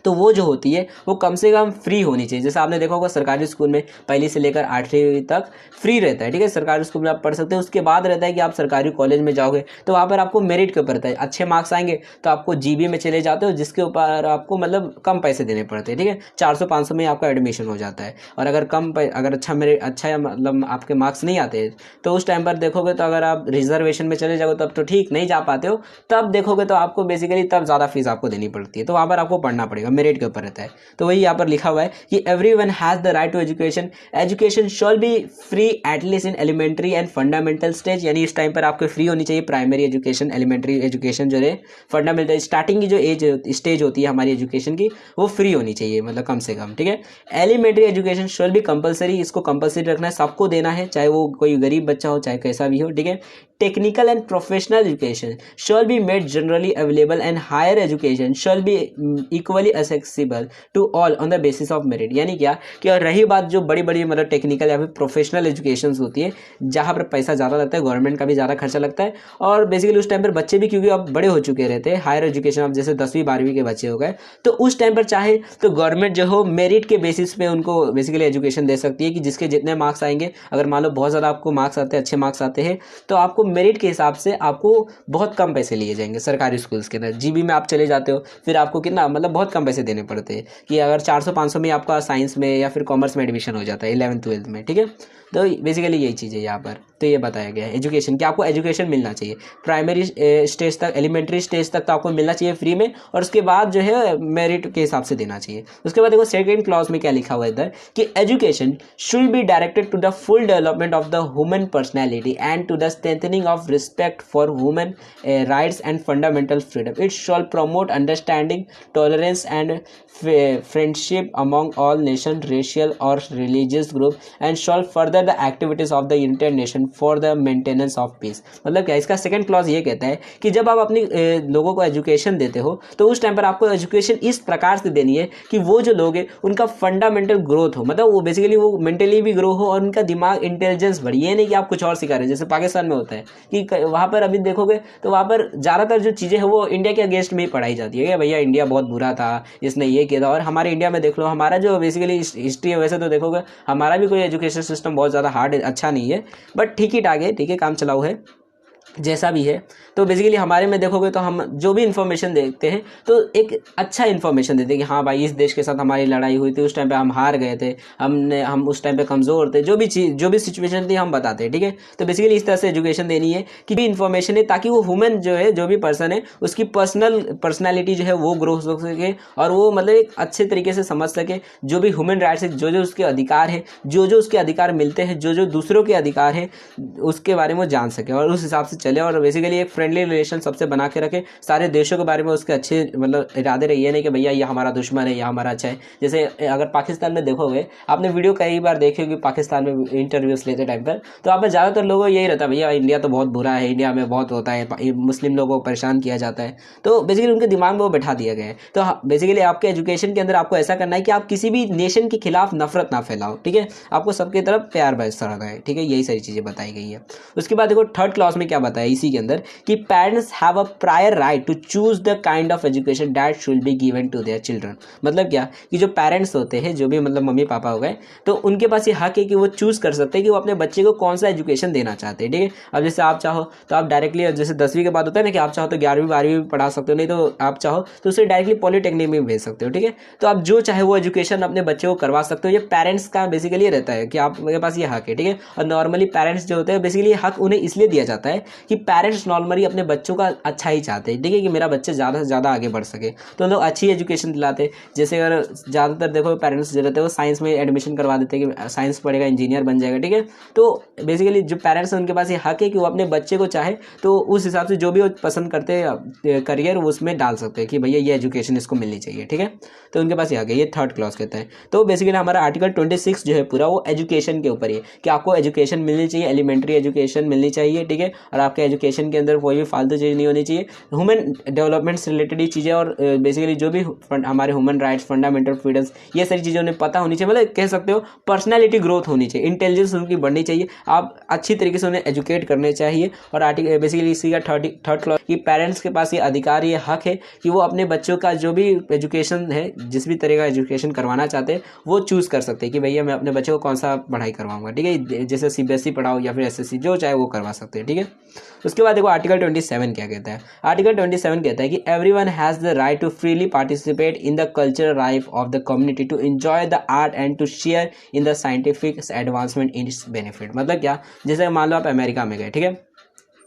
Speaker 1: तो वो जो होती है वो कम से कम फ्री होनी चाहिए। जैसे आपने देखा होगा सरकारी स्कूल में पहली से लेकर 8वीं तक फ्री रहता है, ठीक है, सरकारी स्कूल में आप पढ़ सकते हैं। उसके बाद रहता है कि आप सरकारी कॉलेज में जाओगे तो वहाँ पर आपको मेरिट के ऊपर रहता है, अच्छे मार्क्स आएंगे तो आपको जीबी में चले जाते हो जिसके ऊपर आपको मतलब कम पैसे देने पड़ते हैं, ठीक है, 400-500 में आपका एडमिशन हो जाता है। और अगर अगर अच्छा मतलब आपके मार्क्स नहीं आते तो उस टाइम पर देखोगे तो अगर आप रिजर्वेशन में चले जाओगे तब तो ठीक, नहीं जा पाते हो तब देखोगे तो आपको बेसिकली तब ज़्यादा फीस आपको देनी पड़ती है, तो वहाँ पर आपको पढ़ना पड़ेगा, मेरिट के ऊपर रहता है। तो वही यहाँ पर लिखा हुआ है कि everyone has the right to education, education shall be free at least in elementary and fundamental stage, यानी इस टाइम पर आपको फ्री होनी चाहिए प्राइमरी एजुकेशन, एलिमेंट्री एजुकेशन जो है, फंडामेंटल स्टार्टिंग की जो स्टेज होती है हमारी एजुकेशन की वो फ्री होनी चाहिए, मतलब कम से कम, ठीक है। Elementary education shall be compulsory, इसको कंपलसरी रखना है, सबको देना है, चाहे वो कोई गरीब बच्चा हो चाहे कैसा भी हो, ठीक है। Technical and professional education shall be made generally available and higher education shall be equally accessible to all on the basis of merit, यानी क्या कि और रही बात जो बड़ी बड़ी मतलब टेक्निकल या फिर प्रोफेशनल एजुकेशन होती है जहाँ पर पैसा ज़्यादा लगता है, गवर्नमेंट का भी ज़्यादा खर्चा लगता है, और बेसिकली उस टाइम पर बच्चे भी क्योंकि अब बड़े हो चुके रहते हैं, हायर एजुकेशन अब जैसे 10वीं 12वीं के बच्चे हो गए, तो उस टाइम पर चाहे तो गवर्नमेंट जो हो मेरिट के बेसिस पे उनको बेसिकली एजुकेशन दे सकती है कि जिसके जितने मार्क्स आएंगे, अगर मान लो बहुत ज़्यादा आपको मार्क्स आते हैं, अच्छे मार्क्स आते हैं, तो आपको मेरिट के हिसाब से आपको बहुत कम पैसे लिए जाएंगे सरकारी स्कूल्स के अंदर। जीबी में आप चले जाते हो फिर आपको कितना मतलब बहुत कम पैसे देने पड़ते हैं कि अगर 400-500 में आपका साइंस में या फिर कॉमर्स में एडमिशन हो जाता है 11th-12th में, ठीक है। तो बेसिकली यही चीज़ है यहाँ पर, तो ये बताया गया है एजुकेशन कि आपको एजुकेशन मिलना चाहिए प्राइमरी स्टेज तक, एलिमेंट्री स्टेज तक तो आपको मिलना चाहिए फ्री में, और उसके बाद जो है मेरिट के हिसाब से देना चाहिए। उसके बाद देखो सेकंड क्लॉज में क्या लिखा हुआ है इधर कि education should be directed to the full development of the human personality and to the strengthening of respect for human rights and fundamental freedom. It shall promote understanding, tolerance and friendship among all nation, racial और religious group and shall further the activities of the United Nation for the maintenance of peace. मतलब क्या इसका second clause ये कहता है कि जब आप अपनी लोगों को एजुकेशन देते हो तो उस टाइम पर आपको एजुकेशन इस प्रकार से देनी है कि वो जो लोग हैं उनका फंडामेंटल ग्रोथ हो, मतलब वो बेसिकली वो मेंटली भी ग्रो हो और उनका दिमाग इंटेलिजेंस बढ़ी। ये नहीं कि आप कुछ और सिखा रहे हैं जैसे पाकिस्तान में होता है कि वहाँ पर अभी देखोगे तो वहाँ पर ज़्यादातर जो चीज़ें हैं वो इंडिया के अगेंस्ट में ही पढ़ाई जाती है कि भैया इंडिया बहुत बुरा था, इसने ये किया था। और हमारे इंडिया में देख लो हमारा जो बेसिकली हिस्ट्री है, वैसे तो देखोगे हमारा भी कोई एजुकेशन सिस्टम बहुत ज़्यादा हार्ड अच्छा नहीं है, बट ठीक ही ठाक है, ठीक है, काम चलाऊ है, जैसा भी है। तो बेसिकली हमारे में देखोगे तो हम जो भी इन्फॉर्मेशन देखते हैं तो एक अच्छा इन्फॉर्मेशन देते हैं कि हाँ भाई इस देश के साथ हमारी लड़ाई हुई थी, उस टाइम पे हम हार गए थे, हम उस टाइम पे कमज़ोर थे, जो भी चीज़ जो भी सिचुएशन थी हम बताते हैं, ठीक है। तो बेसिकली इस तरह से एजुकेशन देनी है कि भी इन्फॉर्मेशन है ताकि वो ह्यूमन जो है जो भी पर्सन है उसकी पर्सनैलिटी जो है वो ग्रो हो सके और वो मतलब एक अच्छे तरीके से समझ सके जो भी ह्यूमन राइट्स है, जो जो उसके अधिकार है, जो जो उसके अधिकार मिलते हैं, जो जो दूसरों के अधिकार है उसके बारे में वो जान सके और उस हिसाब से चले और बेसिकली एक फ्रेंडली रिलेशन सबसे बना के रखे, सारे देशों के बारे में उसके अच्छे मतलब इरादे रही है, नहीं कि भैया ये हमारा दुश्मन है या हमारा अच्छा है। जैसे अगर पाकिस्तान में देखोगे, आपने वीडियो कई बार देखे होगी पाकिस्तान में इंटरव्यूज लेते टाइम पर, तो आप ज़्यादातर लोगों यही रहता है भैया इंडिया तो बहुत बुरा है, इंडिया में बहुत होता है, मुस्लिम लोगों को परेशान किया जाता है। तो बेसिकली उनके दिमाग में वो बैठा दिया गया है। तो बेसिकली आपके एजुकेशन के अंदर आपको ऐसा करना है कि आप किसी भी नेशन के खिलाफ नफरत ना फैलाओ, ठीक है, आपको सबकी तरफ प्यार बरसाना है, ठीक है, यही सारी चीज़ें बताई गई है। उसके बाद देखो थर्ड क्लास में क्या बताया इसी के अंदर कि parents have a prior right to choose the kind of education that should be given to their children. मतलब क्या कि जो पेरेंट्स होते हैं, जो भी मतलब मम्मी पापा हो गए, तो उनके पास ये हक है कि वो चूज कर सकते हैं कि वो अपने बच्चे को कौन सा एजुकेशन देना चाहते हैं, ठीक है। अब जैसे आप चाहो तो आप डायरेक्टली जैसे 10वीं के बाद होता है ना कि आप चाहो तो 11वीं 12वीं भी पढ़ा सकते हो, नहीं तो आप चाहो तो उसे डायरेक्टली पॉलिटेक्निक में भेज सकते हो, ठीक है। तो आप जो चाहे वो एजुकेशन अपने बच्चे को करवा सकते हो। ये पेरेंट्स का बेसिकली रहता है कि आपके पास ये हक है, ठीक है। और नॉर्मली पेरेंट्स जो होते हैं बेसिकली हक उन्हें इसलिए दिया जाता है कि पेरेंट्स नॉर्मली अपने बच्चों का अच्छा ही चाहते हैं, ठीक है, कि मेरा बच्चा ज़्यादा से ज़्यादा आगे बढ़ सके, तो लोग अच्छी एजुकेशन दिलाते। जैसे अगर ज़्यादातर देखो पेरेंट्स जो रहते हैं वो साइंस में एडमिशन करवा देते हैं कि साइंस पढ़ेगा इंजीनियर बन जाएगा, ठीक है। तो बेसिकली जो पेरेंट्स हैं उनके पास ये हक है कि वो अपने बच्चे को चाहे तो उस हिसाब से जो भी वो पसंद करते हैं करियर वो उसमें डाल सकते हैं कि भैया ये एजुकेशन इसको मिलनी चाहिए, ठीक है। तो उनके पास ये हक है, ये थर्ड क्लॉज कहता है। तो बेसिकली हमारा आर्टिकल 26 जो है पूरा वो एजुकेशन के ऊपर ही है कि आपको एजुकेशन मिलनी चाहिए, एलिमेंट्री एजुकेशन मिलनी चाहिए, ठीक है। और आपके एजुकेशन के अंदर कोई भी फालतू चीज़ नहीं होनी चाहिए, ह्यूमन डेवलपमेंट से रिलेटेड चीज़ें और बेसिकली जो भी हमारे ह्यूमन राइट्स, फंडामेंटल फ्रीडम्स, ये सारी चीज़ें उन्हें पता होनी चाहिए। मतलब कह सकते हो पर्सनैलिटी ग्रोथ होनी चाहिए, इंटेलिजेंस उनकी बढ़नी चाहिए, आप अच्छी तरीके से उन्हें एजुकेट करने चाहिए। और आर्टिकल बेसिकली इसी का थर्ड क्लॉज कि पेरेंट्स के पास ये अधिकार, ये हक है कि वो अपने बच्चों का जो भी एजुकेशन है, जिस भी तरह का एजुकेशन करवाना चाहते हैं वो चूज़ कर सकते हैं कि भैया मैं अपने बच्चे को कौन सा पढ़ाई करवाऊंगा, ठीक है। जैसे CBSE पढ़ाओ या फिर SSC, जो चाहे वो करवा सकते हैं, ठीक है। उसके बाद देखो आर्टिकल 27 क्या कहता है। आर्टिकल 27 कहता है कि everyone has the right to freely participate in the cultural life of the community, to enjoy the art and to share in the scientific advancement in its benefit. मतलब क्या, जैसे मान लो आप अमेरिका में गए, ठीक है।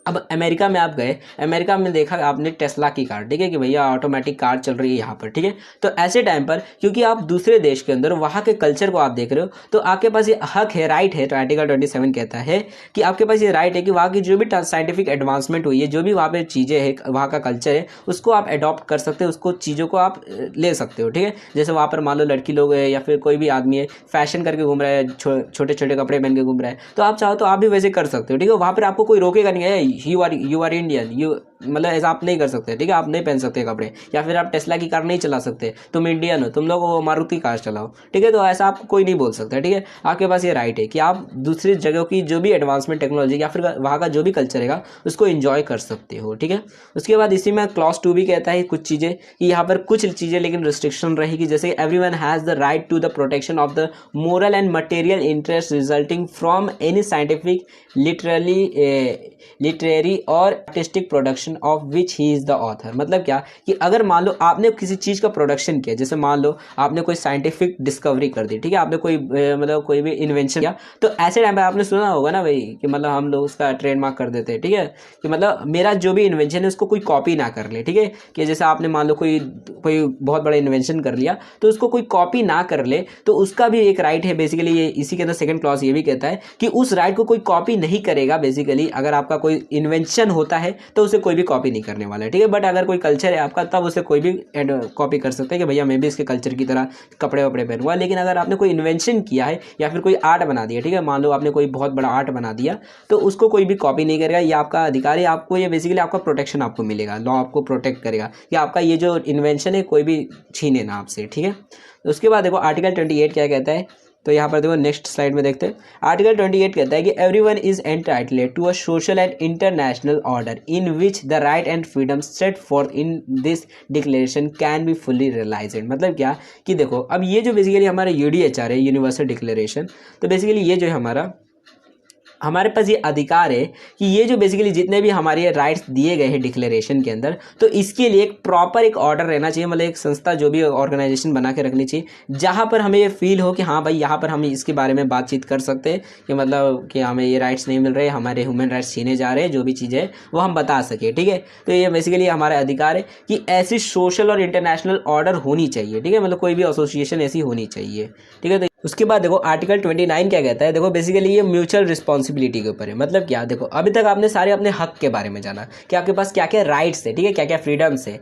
Speaker 1: अब अमेरिका में आप गए, अमेरिका में देखा आपने टेस्ला की कार, ठीक है, कि भैया ऑटोमेटिक कार चल रही है यहाँ पर, ठीक है। तो ऐसे टाइम पर क्योंकि आप दूसरे देश के अंदर वहाँ के कल्चर को आप देख रहे हो, तो आपके पास ये हक है, राइट है। तो आर्टिकल 27 कहता है कि आपके पास ये राइट है कि वहाँ की जो भी साइंटिफिक एडवांसमेंट हुई है, जो भी वहाँ पर चीज़ें हैं, वहाँ का कल्चर है, उसको आप अडॉप्ट कर सकते हो, उसको चीज़ों को आप ले सकते हो, ठीक है। जैसे वहाँ पर मान लो लड़की लोग है या फिर कोई भी आदमी है फैशन करके घूम रहा है, छोटे छोटे कपड़े पहन के घूम रहा है, तो आप चाहो तो आप भी वैसे कर सकते हो, ठीक है। वहाँ पर आपको कोई रोकेगा नहीं है, यू आर इंडियन, यू मतलब ऐसा आप नहीं कर सकते, ठीक है। आप नहीं पहन सकते कपड़े, या फिर आप टेस्ला की कार नहीं चला सकते, तुम इंडियन हो, तुम लोग वो मारुति कार चलाओ, ठीक है। तो ऐसा आपको कोई नहीं बोल सकता, ठीक है। आपके पास ये राइट है कि आप दूसरी जगह की जो भी एडवांसमेंट टेक्नोलॉजी या फिर वहाँ का जो भी कल्चर है उसको एंजॉय कर सकते हो, ठीक है। उसके बाद इसी में क्लॉज 2 भी कहता है कुछ चीज़ें कि यहाँ पर कुछ चीज़ें लेकिन रिस्ट्रिक्शन रहेगी, जैसे everyone has the right to the protection of the moral and material interest resulting from any scientific literary और artistic production of which he is the author. मतलब क्या कि अगर मान लो आपने किसी चीज़ का प्रोडक्शन किया, जैसे मान लो आपने कोई साइंटिफिक डिस्कवरी कर दी, ठीक है, आपने कोई मतलब कोई भी इन्वेंशन किया, तो ऐसे टाइम पे आपने सुना होगा ना भाई कि मतलब हम लोग उसका ट्रेडमार्क कर देते हैं, ठीक है, कि मतलब मेरा जो भी इन्वेंशन है उसको कोई कॉपी ना कर ले, ठीक है। कि जैसे आपने मान लो कोई बहुत बड़ा इन्वेंशन कर लिया तो उसको कोई कॉपी ना कर ले, तो उसका भी एक राइट है। बेसिकली ये इसी के अंदर सेकंड क्लॉज ये भी कहता है कि उस राइट को कोई कॉपी नहीं करेगा। बेसिकली अगर आपका कोई इन्वेंशन होता है तो उसे कोई भी कॉपी नहीं करने वाला है, ठीक है। बट अगर कोई कल्चर है आपका तब उसे कोई भी कॉपी कर सकता है कि भैया मैं भी इसके कल्चर की तरह कपड़े वपड़े पहनूंगा। लेकिन अगर आपने कोई इन्वेंशन किया है या फिर कोई आर्ट बना दिया, ठीक है, मान लो आपने कोई बहुत बड़ा आर्ट बना दिया, तो उसको कोई भी कॉपी नहीं करेगा, ये आपका अधिकार है। आपको ये बेसिकली आपका प्रोटेक्शन आपको मिलेगा, लॉ आपको प्रोटेक्ट करेगा कि आपका ये जो इन्वेंशन है कोई भी छीने ना आपसे, ठीक है। उसके बाद देखो आर्टिकल 28 क्या कहता है, तो यहाँ पर देखो नेक्स्ट स्लाइड में देखते हैं। आर्टिकल 28 कहता है कि everyone is entitled to a social and international order in which the right and freedom set forth in this declaration can be fully realised. मतलब क्या कि देखो अब ये जो बेसिकली हमारा UDHR है, यूनिवर्सल डिक्लेरेशन, तो बेसिकली ये जो है हमारे पास ये अधिकार है कि ये जो बेसिकली जितने भी हमारे राइट्स दिए गए हैं डिक्लेरेशन के अंदर, तो इसके लिए एक प्रॉपर एक ऑर्डर रहना चाहिए, मतलब एक संस्था जो भी ऑर्गेनाइजेशन बना के रखनी चाहिए जहाँ पर हमें ये फील हो कि हाँ भाई यहाँ पर हम इसके बारे में बातचीत कर सकते हैं कि मतलब कि हमें ये राइट्स नहीं मिल रहे, हमारे ह्यूमन राइट्स छीने जा रहे हैं, जो भी चीज़ें है वो हम बता सके, ठीक है। तो ये बेसिकली हमारा अधिकार है कि ऐसी सोशल और इंटरनेशनल ऑर्डर होनी चाहिए, ठीक है, मतलब कोई भी एसोसिएशन ऐसी होनी चाहिए, ठीक है। तो उसके बाद देखो आर्टिकल 29 क्या कहता है। देखो बेसिकली ये म्यूचुअल रिस्पॉन्सिबिलिटी के ऊपर है। मतलब क्या, देखो अभी तक आपने सारे अपने हक के बारे में जाना कि आपके पास क्या क्या राइट्स है, ठीक है, क्या क्या फ्रीडम्स है,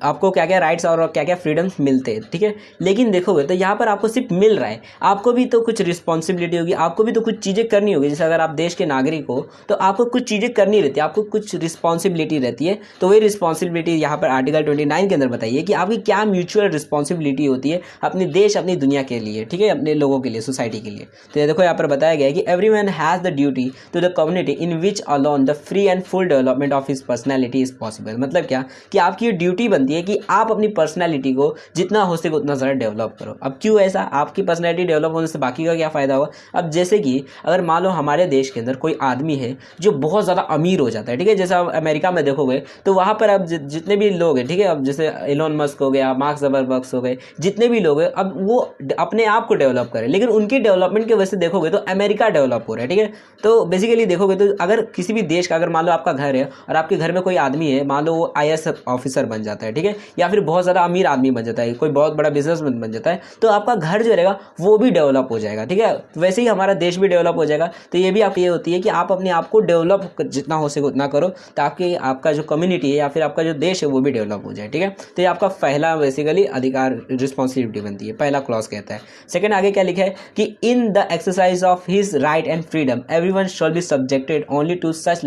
Speaker 1: आपको क्या क्या राइट्स और क्या क्या फ्रीडम्स मिलते हैं, ठीक है। लेकिन देखोगे तो यहाँ पर आपको सिर्फ मिल रहा है, आपको भी तो कुछ रिस्पॉन्सिबिलिटी होगी, आपको भी तो कुछ चीज़ें करनी होगी। जैसे अगर आप देश के नागरिक हो तो आपको कुछ चीज़ें करनी रहती है, आपको कुछ रिस्पॉन्सिबिलिटी रहती है। तो वही रिस्पॉन्सिबिलिटी यहाँ पर आर्टिकल 29 के अंदर बताइए कि आपकी क्या म्यूचुअल रिस्पॉन्सिबिलिटी होती है अपने देश, अपनी दुनिया के लिए, ठीक है, अपने लोगों के लिए, सोसाइटी के लिए। तो ये देखो यहाँ पर बताया गया है कि everyone has the duty to the community in which alone the free and full development of his personality is possible. मतलब क्या कि आपकी ड्यूटी बनती है कि आप अपनी पर्सनैलिटी को जितना हो सके उतना ज़्यादा डेवलप करो। अब क्यों ऐसा, आपकी पर्सनैलिटी डेवलप होने से बाकी का क्या फ़ायदा होगा। अब जैसे कि अगर मान लो हमारे देश के अंदर कोई आदमी है जो बहुत ज़्यादा अमीर हो जाता है, ठीक है, जैसे आप अमेरिका में देखोगे तो वहाँ पर अब जितने भी लोग हैं, ठीक है, अब जैसे इलोन मस्क हो गया, मार्क ज़करबर्ग हो गए, जितने भी लोग हैं, अब वो अपने आप को डेवलप करे, लेकिन उनकी डेवलपमेंट की वजह से देखोगे तो अमेरिका डेवलप हो रहा है, ठीक है। तो बेसिकली देखोगे तो अगर किसी भी देश का, अगर मान लो आपका घर है और आपके घर में कोई आदमी है, मान लो वो IAS ऑफिसर बन जाता है, ठीक है, या फिर बहुत ज़्यादा अमीर आदमी बन जाता है, कोई बहुत बड़ा बिजनेसमैन बन जाता है, तो आपका घर जो रहेगा वो भी डेवलप हो जाएगा, ठीक है। वैसे ही हमारा देश भी डेवलप हो जाएगा। तो ये भी आपकी ये होती है कि आप अपने आप को डेवलप जितना हो सके उतना करो, ताकि आपका जो कम्युनिटी है या फिर आपका जो देश है वो भी डेवलप हो जाए, ठीक है। तो ये आपका पहला बेसिकली अधिकार, रिस्पॉन्सिबिलिटी बनती है, पहला क्लॉज कहता है। सेकंड आगे क्या लिखा है कि in the exercise of his right and freedom everyone shall be subjected only to such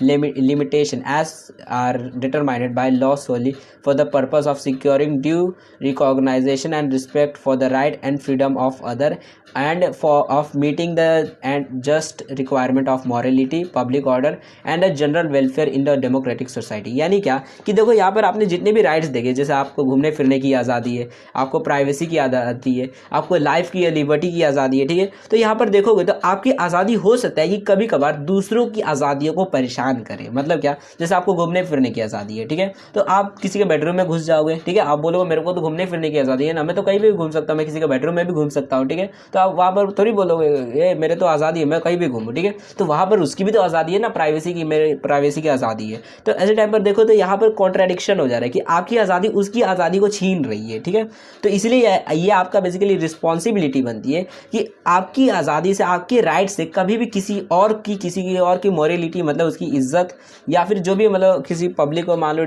Speaker 1: limitation as are determined by law solely for the purpose of securing due recognisation and respect for the right and freedom of other and of meeting the and just requirement of morality, public order and a general welfare in the democratic society। यानी क्या कि देखो यहाँ पर आपने जितने भी rights देखे, जैसे आपको घूमने फिरने की आज़ादी है, आपको प्राइवेसी की आज़ादी है, आपको लाइफ की लिबर्टी की आज़ादी है, ठीक है। तो यहाँ पर देखोगे तो आपकी आज़ादी हो सकता है कि कभी कभार दूसरों की आज़ादियों को परेशान करे। मतलब क्या, जैसे आपको घूमने फिरने की आज़ादी है, ठीक है, तो आप किसी के बेडरूम में घुस जाओगे, ठीक है, आप बोलोगे मेरे को तो घूमने फिरने की आज़ादी है ना, मैं तो कहीं भी घूम सकता हूँ, मैं किसी के बेडरूम में भी घूम सकता हूँ, ठीक है। तो आप वहाँ पर थोड़ी बोलोगे ये मेरे तो आज़ादी है, मैं कहीं भी घूमूँ, ठीक है। तो वहाँ पर उसकी भी तो आज़ादी है ना, प्राइवेसी की, मेरे प्राइवेसी की आज़ादी है। तो ऐसे टाइम पर देखो तो यहाँ पर कॉन्ट्राडिक्शन हो जा रहा है कि आपकी आज़ादी उसकी आज़ादी को छीन रही है, ठीक है। तो इसलिए ये आपका बेसिकली रिस्पॉन्सिबिलिटी बनती है कि आपकी आज़ादी से, आपके राइट से कभी भी किसी और की मॉरलिटी, मतलब उसकी इज्जत या फिर जो भी मतलब किसी पब्लिक को मान लो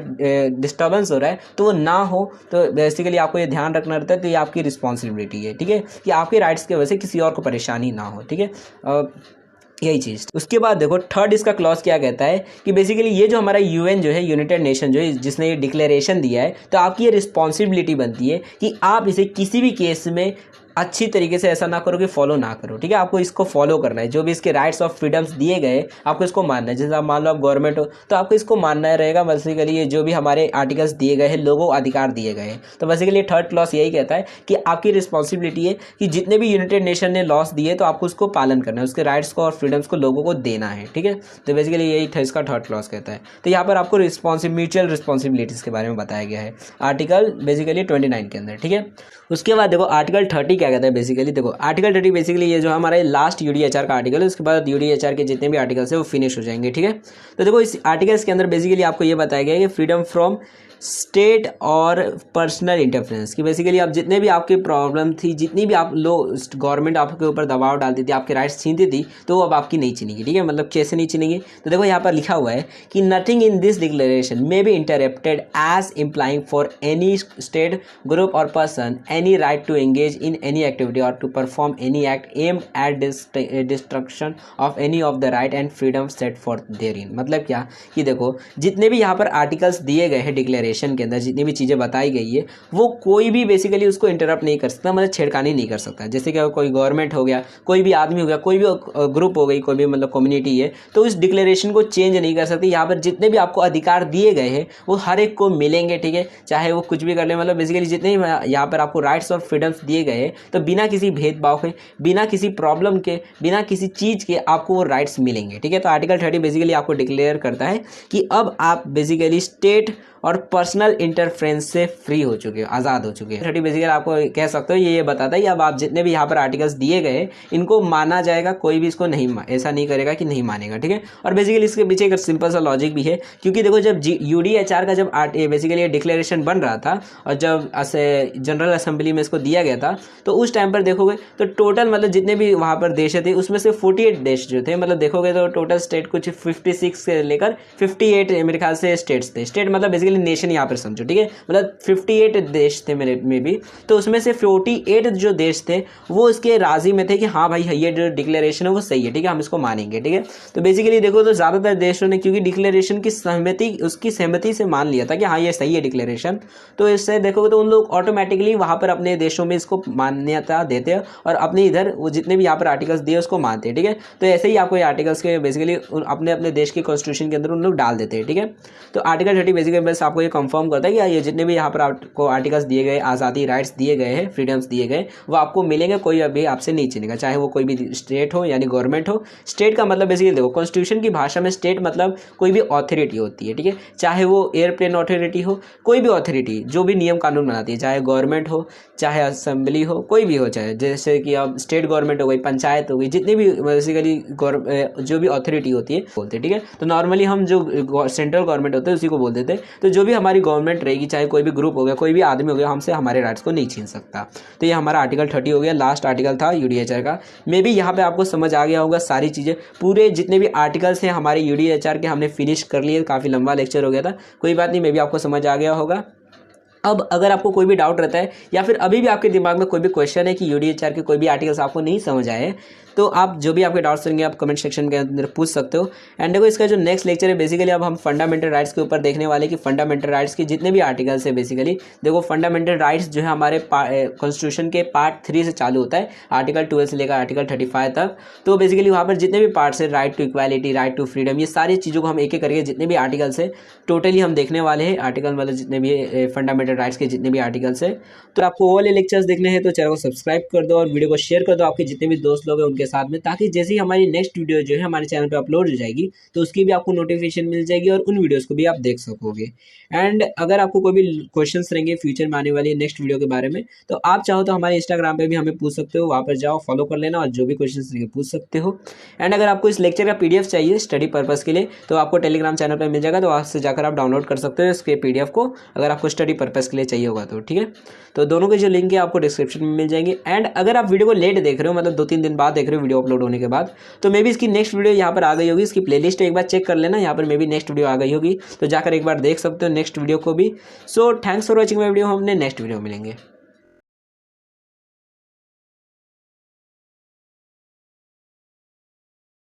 Speaker 1: डिस्टर्बेंस हो रहा है तो वो ना हो। तो बेसिकली आपको ये ध्यान रखना रहता है। तो ये आपकी रिस्पॉन्सिबिलिटी है, ठीक है, कि आपके राइट्स की वजह से किसी और को परेशानी ना हो, ठीक है। यही चीज़। उसके बाद देखो थर्ड इसका क्लॉज क्या कहता है कि बेसिकली ये जो हमारा UN जो है, यूनाइटेड नेशन जो है, जिसने ये डिक्लेरेशन दिया है, तो आपकी ये रिस्पॉन्सिबिलिटी बनती है कि आप इसे किसी भी केस में अच्छी तरीके से ऐसा ना करो कि फॉलो ना करो, ठीक है। आपको इसको फॉलो करना है, जो भी इसके राइट्स और फ्रीडम्स दिए गए आपको इसको मानना है। जैसे आप मान लो आप गवर्नमेंट हो तो आपको इसको मानना रहेगा। बेसिकली ये जो भी हमारे आर्टिकल्स दिए गए हैं, लोगों अधिकार दिए गए हैं, तो बेसिकली थर्ड क्लॉज यही कहता है कि आपकी रिस्पॉन्सिबिलिटी है कि जितने भी यूनाइटेड नेशन ने लॉस दिए तो आपको उसको पालन करना है, उसके राइट्स को और फ्रीडम्स को लोगों को देना है, ठीक है। तो बेसिकली यही था इसका थर्ड क्लॉज कहता है। तो यहाँ पर आपको म्यूचुअल रिस्पॉन्सिबिलिटीज़ के बारे में बताया गया है आर्टिकल बेसिकली 29 के अंदर, ठीक है। उसके बाद देखो आर्टिकल 30 क्या कहता है। बेसिकली देखो आर्टिकल 30 बेसिकली ये जो हमारा लास्ट UDHR का आर्टिकल है, उसके बाद UDHR के जितने भी आर्टिकल्स है वो फिनिश हो जाएंगे, ठीक है। तो देखो इस आर्टिकल्स के अंदर बेसिकली आपको ये बताया गया है कि फ्रीडम फ्रॉम स्टेट और पर्सनल इंटरफेरेंस की, बेसिकली आप जितने भी आपकी प्रॉब्लम थी, जितनी भी आप गवर्नमेंट आपके ऊपर दबाव डालती थी, आपके राइट्स छीनती थी, तो वो अब आपकी नहीं छीनेगी, ठीक है। मतलब कैसे नहीं छीनेगी, तो देखो यहाँ पर लिखा हुआ है कि nothing in this declaration may be interpreted as implying for any state group और person any right to engage in any activity और to perform any act aimed at destruction of any of the right and freedom set forth therein. मतलब क्या कि देखो जितने भी यहाँ पर आर्टिकल्स दिए गए हैं डिक्लेरेशन के अंदर, जितनी भी चीज़ें बताई गई है, वो कोई भी बेसिकली उसको इंटरप्ट नहीं कर सकता, मतलब छेड़खानी नहीं कर सकता। जैसे कि कोई गवर्नमेंट हो गया, कोई भी आदमी हो गया, कोई भी ग्रुप हो गई, कोई भी मतलब कम्युनिटी है, तो उस डिक्लेरेशन को चेंज नहीं कर सकती। यहाँ पर जितने भी आपको अधिकार दिए गए हैं वो हर एक को मिलेंगे, ठीक है, चाहे वो कुछ भी कर ले। मतलब बेसिकली जितने भी यहाँ पर आपको राइट्स और फ्रीडम्स दिए गए हैं, तो बिना किसी भेदभाव के, बिना किसी प्रॉब्लम के, बिना किसी चीज़ के आपको वो राइट्स मिलेंगे, ठीक है। तो आर्टिकल 30 बेसिकली आपको डिक्लेयर करता है कि अब आप बेसिकली स्टेट और पर्सनल इंटरफ्रेंस से फ्री हो चुके हो, आज़ाद हो चुके हैं। 30 बेसिकली आपको कह सकते हो ये बताता है कि अब आप जितने भी यहाँ पर आर्टिकल्स दिए गए इनको माना जाएगा, कोई भी इसको नहीं ऐसा नहीं करेगा कि नहीं मानेगा, ठीक है। और बेसिकली इसके पीछे एक सिंपल सा लॉजिक भी है, क्योंकि देखो जब UDHR का जब बेसिकली ये डिक्लेरेशन बन रहा था और जब जनरल असेंबली में इसको दिया गया था, तो उस टाइम पर देखोगे तो टोटल मतलब जितने भी वहाँ पर देश थे उसमें से 48 देश जो थे, मतलब देखोगे तो टोटल स्टेट कुछ 56 से लेकर 58 मेरे ख्याल से स्टेट्स थे। स्टेट मतलब बेसिकली नेशन यहाँ पर समझो, ठीक है, मतलब 58 देश थे मेरे में भी। तो उसमें से 48 जो देश थे वो इसके राजी में थे कि हाँ भाई ये जो डिक्लेरेशन है वो सही है, ठीक है, हम इसको मानेंगे, ठीक है। तो बेसिकली देखो तो ज़्यादातर देशों ने क्योंकि डिक्लेरेशन की सहमति से मान लिया था कि हाँ ये सही है डिक्लेरेशन, तो इससे देखोगे तो उन लोग ऑटोमेटिकली वहाँ पर अपने देशों में इसको मान्यता देते हैं और अपने इधर वो जितने भी यहाँ पर आर्टिकल्स दिए उसको मानते हैं, ठीक है। तो ऐसे ही आपको ये आर्टिकल्स के बेसिकली अपने अपने देश के कॉन्स्टिट्यूशन के अंदर उन लोग डाल देते हैं, ठीक है। तो आर्टिकल 30 बेसिकली बस आपको ये कंफर्म करता है कि ये जितने भी यहाँ पर आपको आर्टिकल्स दिए गए, आज़ादी राइट्स दिए गए हैं, फ्रीडम्स दिए गए, वो आपको मिलेंगे, कोई अभी आपसे नहीं छीनेगा, चाहे वो कोई भी स्टेट हो यानी गवर्नमेंट हो। स्टेट का मतलब बेसिकली देखो, कॉन्स्टिट्यूशन की भाषा में स्टेट मतलब कोई भी अथॉरिटी होती है, ठीक है, चाहे वो एयरप्लेन अथॉरिटी हो, कोई भी अथॉरिटी जो भी नियम कानून बनाती है, चाहे गवर्नमेंट हो, चाहे असेंबली हो, कोई भी हो, चाहे जैसे कि अब स्टेट गवर्नमेंट हो गई, पंचायत हो गई, जितनी भी बेसिकली जो भी अथॉरिटी होती है बोलते हैं, ठीक है। तो नॉर्मली हम जो सेंट्रल गवर्नमेंट होते हैं उसी को बोल देते हैं। तो जो भी हमारी गवर्नमेंट रहेगी, चाहे कोई भी ग्रुप हो गया, कोई भी आदमी हो गया, हमसे हमारे राइट्स को नहीं छीन सकता। तो ये हमारा आर्टिकल 30 हो गया, लास्ट आर्टिकल था यूडीएचआर का। मे बी यहाँ पे आपको समझ आ गया होगा सारी चीज़ें, पूरे जितने भी आर्टिकल्स हैं हमारे यूडीएचआर के हमने फिनिश कर लिए। काफ़ी लंबा लेक्चर हो गया था, कोई बात नहीं, मे बी आपको समझ आ गया होगा। अब अगर आपको कोई भी डाउट रहता है या फिर अभी भी आपके दिमाग में कोई भी क्वेश्चन है कि यूडीएचआर के कोई भी आर्टिकल्स आपको नहीं समझ आए, तो आप जो भी आपके डाउट्स होंगे आप कमेंट सेक्शन के अंदर पूछ सकते हो। एंड देखो, इसका जो नेक्स्ट लेक्चर है बेसिकली अब हम फंडामेंटल राइट्स के ऊपर देखने वाले कि फंडामेंटल राइट्स के जितने भी आर्टिकल्स है, बेसिकली देखो फंडामेंटल राइट्स जो है हमारे कॉन्स्टिट्यूशन के पार्ट 3 से चालू होता है, आर्टिकल 12 से लेकर आर्टिकल 35 तक। तो बेसिकली वहाँ पर जितने भी पार्ट्स है, right to equality, right to freedom, ये सारी चीज़ों को हम एक एक करके जितने भी आर्टिकल्स है टोटली हम देखने वाले हैं। आर्टिकल मतलब जितने भी फंडामेंटल राइट्स के जितने भी आर्टिकल्स है। तो आपको वो वाले लेक्चर्स देखने हैं तो चैनल को सब्सक्राइब कर दो और वीडियो को शेयर कर दो आपके जितने भी दोस्त लोग हैं उनके साथ में, ताकि जैसे ही हमारी नेक्स्ट वीडियो जो है हमारे चैनल पे अपलोड हो जाएगी तो उसकी भी आपको नोटिफिकेशन मिल जाएगी और उन वीडियोस को भी आप देख सकोगे। एंड अगर आपको कोई भी क्वेश्चंस रहेंगे फ्यूचर में आने वाली नेक्स्ट वीडियो के बारे में, तो आप चाहो तो हमारे इंस्टाग्राम पे भी हमें पूछ सकते हो, वहाँ पर जाओ फॉलो कर लेना और जो भी क्वेश्चंस रहेंगे पूछ सकते हो। एंड अगर आपको इस लेक्चर का पीडीएफ चाहिए स्टडी पर्पस के लिए तो आपको टेलीग्राम चैनल पर मिल जाएगा, तो वहाँ से जाकर आप डाउनलोड कर सकते हो इसके पीडीएफ को, अगर आपको स्टडी पर्पस के लिए चाहिए होगा तो, ठीक है। तो दोनों के जो लिंक है आपको डिस्क्रिप्शन में मिल जाएंगे। एंड अगर आप वीडियो को लेट देख रहे हो, मतलब 2-3 दिन बाद देख रहे हो वीडियो अपलोड होने के बाद, तो मे बी इसकी नेक्स्ट वीडियो यहाँ पर आ गई होगी, इसकी प्लेलिस्ट एक बार चेक कर लेना, यहाँ पर मे बी नेक्स्ट वीडियो आ गई होगी, तो जाकर एक बार देख सकते हो नेक्स्ट वीडियो को भी। So thanks for watching my video, हमने नेक्स्ट वीडियो मिलेंगे।